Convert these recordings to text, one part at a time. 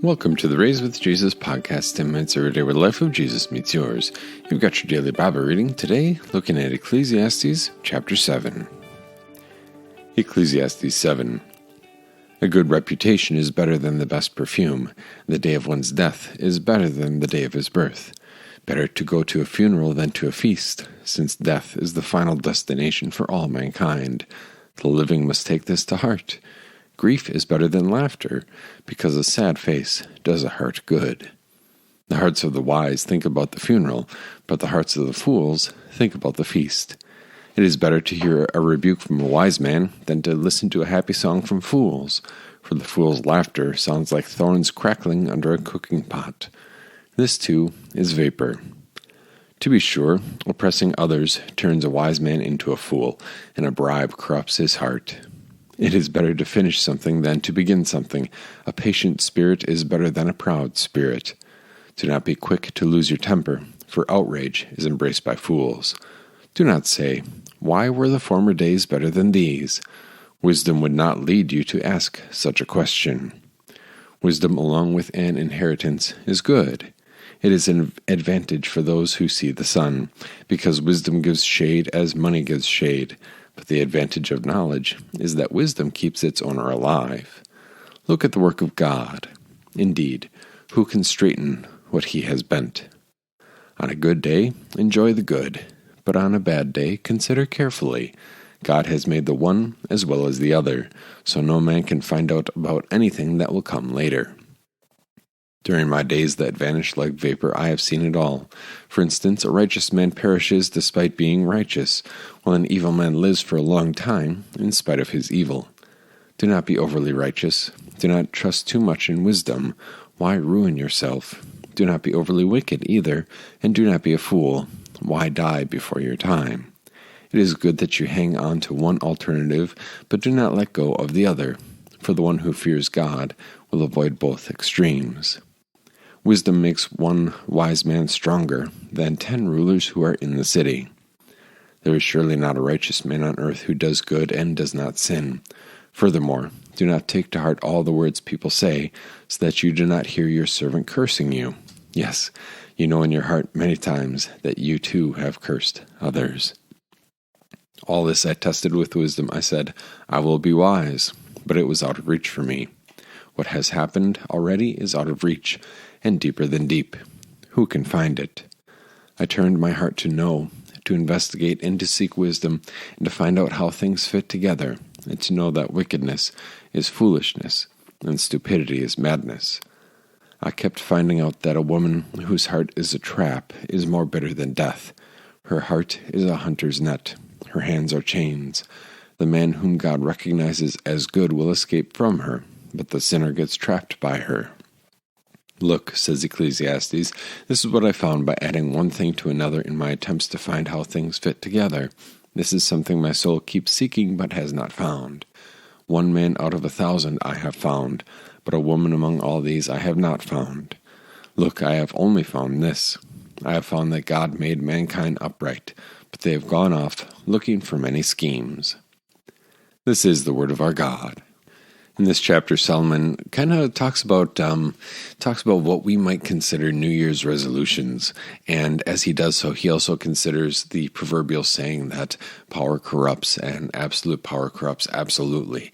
Welcome to the Raised with Jesus podcast, 10 minutes every day where the life of Jesus meets yours. You've got your daily Bible reading today, looking at Ecclesiastes chapter 7. Ecclesiastes 7. A good reputation is better than the best perfume. The day of one's death is better than the day of his birth. Better to go to a funeral than to a feast, since death is the final destination for all mankind. The living must take this to heart. Grief is better than laughter, because a sad face does a heart good. The hearts of the wise think about the funeral, but the hearts of the fools think about the feast. It is better to hear a rebuke from a wise man than to listen to a happy song from fools, for the fool's laughter sounds like thorns crackling under a cooking pot. This, too, is vapor. To be sure, oppressing others turns a wise man into a fool, and a bribe corrupts his heart. It is better to finish something than to begin something. A patient spirit is better than a proud spirit. Do not be quick to lose your temper, for outrage is embraced by fools. Do not say, "Why were the former days better than these?" Wisdom would not lead you to ask such a question. Wisdom along with an inheritance is good. It is an advantage for those who see the sun, because wisdom gives shade as money gives shade. But the advantage of knowledge is that wisdom keeps its owner alive. Look at the work of God. Indeed, who can straighten what he has bent? On a good day, enjoy the good, but on a bad day, consider carefully. God has made the one as well as the other, so no man can find out about anything that will come later. During my days that vanished like vapor, I have seen it all. For instance, a righteous man perishes despite being righteous, while an evil man lives for a long time in spite of his evil. Do not be overly righteous. Do not trust too much in wisdom. Why ruin yourself? Do not be overly wicked either, and do not be a fool. Why die before your time? It is good that you hang on to one alternative, but do not let go of the other, for the one who fears God will avoid both extremes. Wisdom makes one wise man stronger than 10 rulers who are in the city. There is surely not a righteous man on earth who does good and does not sin. Furthermore, do not take to heart all the words people say, so that you do not hear your servant cursing you. Yes, you know in your heart many times that you too have cursed others. All this I tested with wisdom. I said, I will be wise, but it was out of reach for me. What has happened already is out of reach, and deeper than deep. Who can find it? I turned my heart to know, to investigate and to seek wisdom, and to find out how things fit together, and to know that wickedness is foolishness, and stupidity is madness. I kept finding out that a woman whose heart is a trap is more bitter than death. Her heart is a hunter's net. Her hands are chains. The man whom God recognizes as good will escape from her, but the sinner gets trapped by her. Look, says Ecclesiastes, this is what I found by adding one thing to another in my attempts to find how things fit together. This is something my soul keeps seeking but has not found. 1 man out of 1,000 I have found, but a woman among all these I have not found. Look, I have only found this. I have found that God made mankind upright, but they have gone off looking for many schemes. This is the word of our God. In this chapter, Solomon kind of talks about what we might consider New Year's resolutions, and as he does so, he also considers the proverbial saying that power corrupts, and absolute power corrupts absolutely.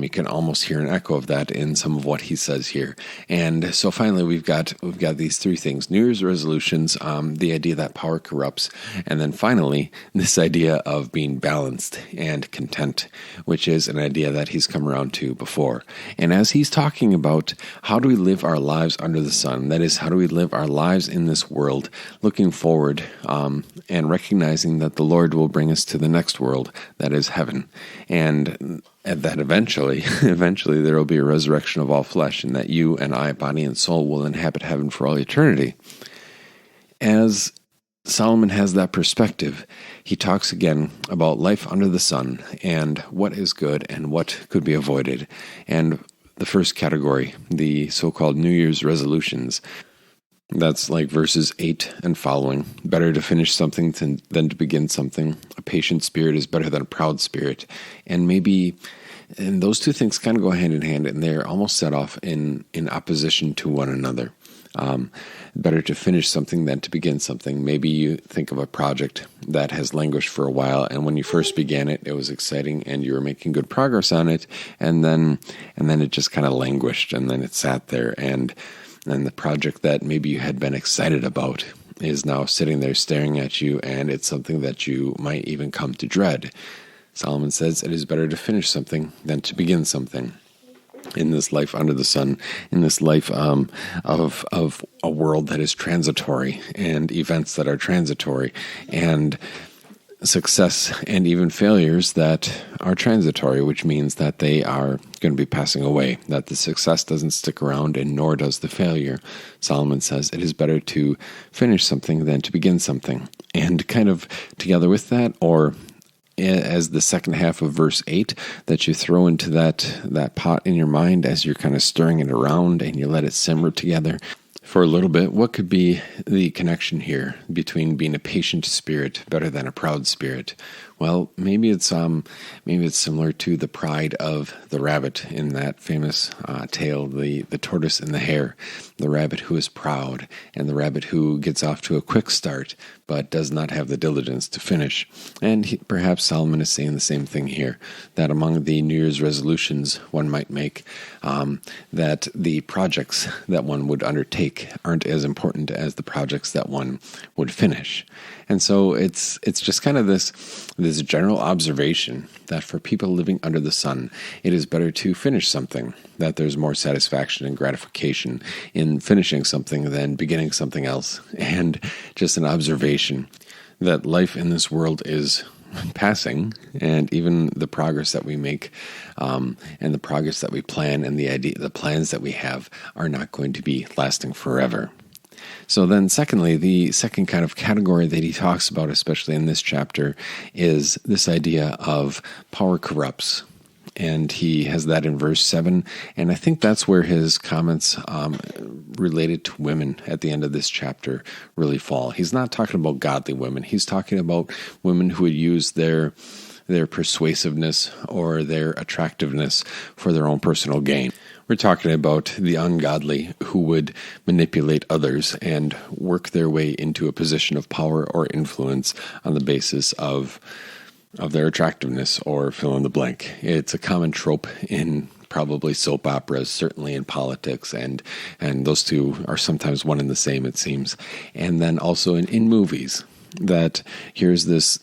You can almost hear an echo of that in some of what he says here. And so finally, we've got these 3 things: New Year's resolutions, the idea that power corrupts, and then finally, this idea of being balanced and content, which is an idea that he's come around to before. And as he's talking about how do we live our lives under the sun, that is, how do we live our lives in this world, looking forward and recognizing that the Lord will bring us to the next world, that is heaven, and that eventually there will be a resurrection of all flesh, and that you and I, body and soul, will inhabit heaven for all eternity. As Solomon has that perspective, he talks again about life under the sun and what is good and what could be avoided. And the first category, the so-called New Year's resolutions, that's like verses 8 and following. Better to finish something than to begin something. A patient spirit is better than a proud spirit. And maybe And those two things kind of go hand in hand, and they're almost set off in opposition to one another. Better to finish something than to begin something. Maybe you think of a project that has languished for a while, and when you first began it, it was exciting and you were making good progress on it, and then it just kind of languished, and then it sat there, and the project that maybe you had been excited about is now sitting there staring at you, and it's something that you might even come to dread. Solomon says it is better to finish something than to begin something. In this life under the sun, in this life of a world that is transitory, and events that are transitory, and success and even failures that are transitory, which means that they are going to be passing away, that the success doesn't stick around, and nor does the failure. Solomon says it is better to finish something than to begin something. And kind of together with that, or as the second half of verse 8, that you throw into that pot in your mind as you're kind of stirring it around and you let it simmer together for a little bit. What could be the connection here between being a patient spirit better than a proud spirit? Well, maybe it's similar to the pride of the rabbit in that famous tale, the tortoise and the hare, the rabbit who is proud and the rabbit who gets off to a quick start but does not have the diligence to finish. And perhaps Solomon is saying the same thing here, that among the New Year's resolutions one might make, that the projects that one would undertake aren't as important as the projects that one would finish. And so it's just kind of this general observation that for people living under the sun, it is better to finish something, that there's more satisfaction and gratification in finishing something than beginning something else. And just an observation that life in this world is passing, and even the progress that we make and the progress that we plan and the plans that we have are not going to be lasting forever. So then secondly, the second kind of category that he talks about, especially in this chapter, is this idea of power corrupts. And he has that in verse 7. And I think that's where his comments related to women at the end of this chapter really fall. He's not talking about godly women. He's talking about women who would use their persuasiveness or their attractiveness for their own personal gain. We're talking about the ungodly who would manipulate others and work their way into a position of power or influence on the basis of their attractiveness, or fill in the blank. It's a common trope in probably soap operas, certainly in politics, and those two are sometimes one and the same, it seems. And then also in movies, that here's this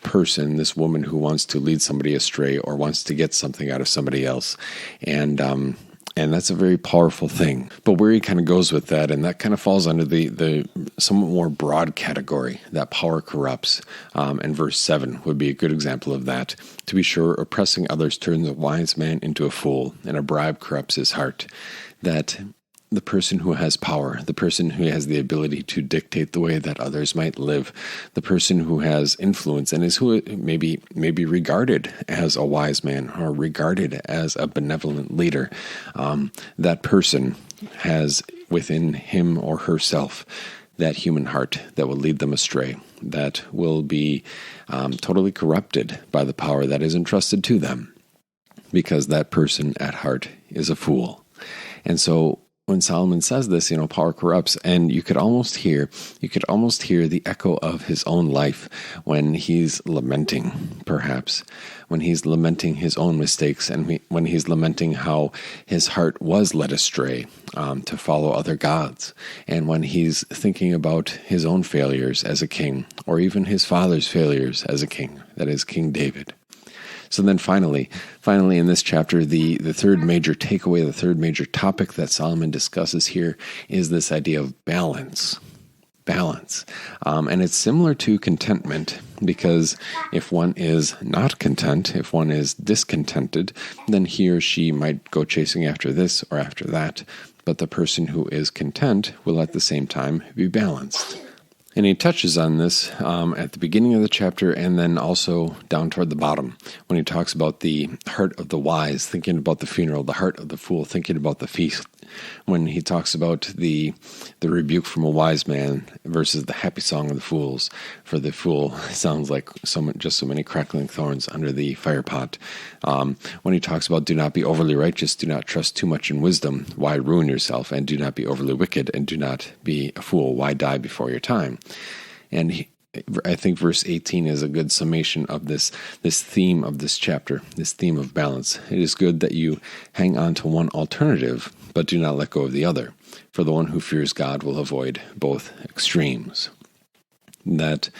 person, this woman who wants to lead somebody astray or wants to get something out of somebody else. And that's a very powerful thing. But where he kind of goes with that, and that kind of falls under the somewhat more broad category, that power corrupts. And verse 7 would be a good example of that. To be sure, oppressing others turns a wise man into a fool, and a bribe corrupts his heart. That the person who has power, the person who has the ability to dictate the way that others might live, the person who has influence and is who maybe regarded as a wise man or regarded as a benevolent leader, that person has within him or herself that human heart that will lead them astray, that will be totally corrupted by the power that is entrusted to them, because that person at heart is a fool. And so when Solomon says this, power corrupts, and you could almost hear the echo of his own life when he's lamenting, perhaps, when he's lamenting his own mistakes, and when he's lamenting how his heart was led astray to follow other gods, and when he's thinking about his own failures as a king, or even his father's failures as a king, that is King David. So then finally in this chapter, the third major takeaway, the third major topic that Solomon discusses here is this idea of balance. And it's similar to contentment, because if one is not content, if one is discontented, then he or she might go chasing after this or after that. But the person who is content will at the same time be balanced. And he touches on this at the beginning of the chapter, and then also down toward the bottom when he talks about the heart of the wise thinking about the funeral, the heart of the fool thinking about the feast. when he talks about the rebuke from a wise man versus the happy song of the fools. For the fool sounds like so many crackling thorns under the fire pot. When he talks about do not be overly righteous, do not trust too much in wisdom, why ruin yourself? And do not be overly wicked, and do not be a fool, why die before your time? And I think verse 18 is a good summation of this theme of this chapter, this theme of balance. It is good that you hang on to one alternative, but do not let go of the other. For the one who fears God will avoid both extremes. That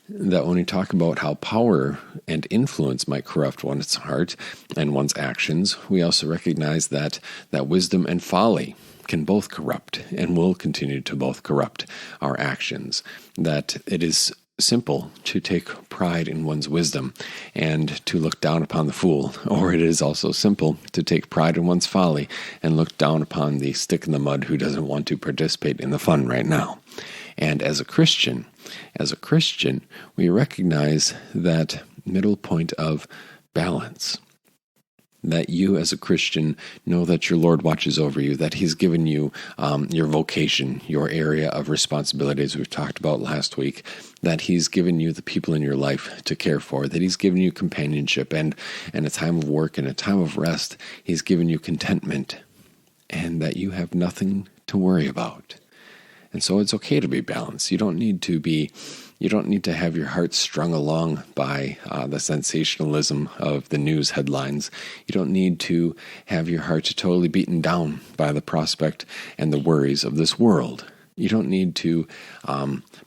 when we talk about how power and influence might corrupt one's heart and one's actions, we also recognize that wisdom and folly can both corrupt and will continue to both corrupt our actions. That it is simple to take pride in one's wisdom and to look down upon the fool, or it is also simple to take pride in one's folly and look down upon the stick in the mud who doesn't want to participate in the fun right now. And as a Christian, we recognize that middle point of balance. That you as a Christian know that your Lord watches over you, that He's given you your vocation, your area of responsibility, as we've talked about last week, that He's given you the people in your life to care for, that He's given you companionship and a time of work and a time of rest. He's given you contentment, and that you have nothing to worry about. And so it's okay to be balanced. You don't need to have your heart strung along by the sensationalism of the news headlines. You don't need to have your heart totally beaten down by the prospect and the worries of this world. You don't need to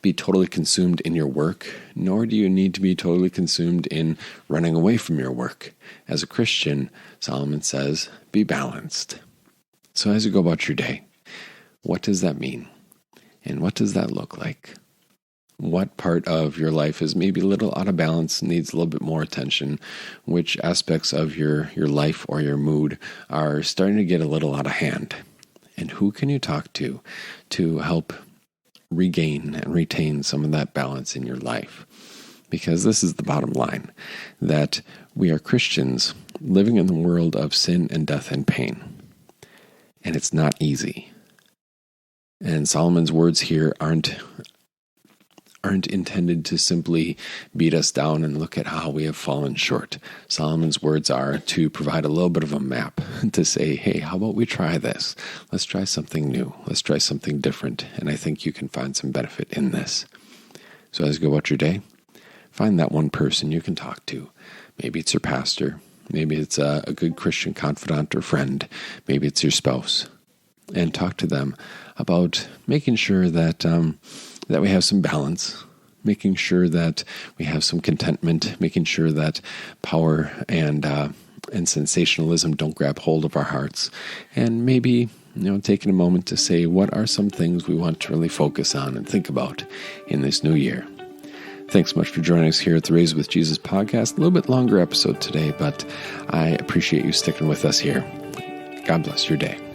be totally consumed in your work, nor do you need to be totally consumed in running away from your work. As a Christian, Solomon says, be balanced. So as you go about your day, what does that mean? And what does that look like? What part of your life is maybe a little out of balance, needs a little bit more attention? Which aspects of your life or your mood are starting to get a little out of hand? And who can you talk to help regain and retain some of that balance in your life? Because this is the bottom line, that we are Christians living in the world of sin and death and pain. And it's not easy. And Solomon's words here aren't intended to simply beat us down and look at how we have fallen short. Solomon's words are to provide a little bit of a map to say, hey, how about we try this? Let's try something new. Let's try something different. And I think you can find some benefit in this. So as you go about your day, find that one person you can talk to. Maybe it's your pastor. Maybe it's a good Christian confidant or friend. Maybe it's your spouse. And talk to them about making sure that we have some balance, making sure that we have some contentment, making sure that power and sensationalism don't grab hold of our hearts, and maybe taking a moment to say, what are some things we want to really focus on and think about in this new year? Thanks so much for joining us here at the Raised with Jesus podcast. A little bit longer episode today, but I appreciate you sticking with us here. God bless your day.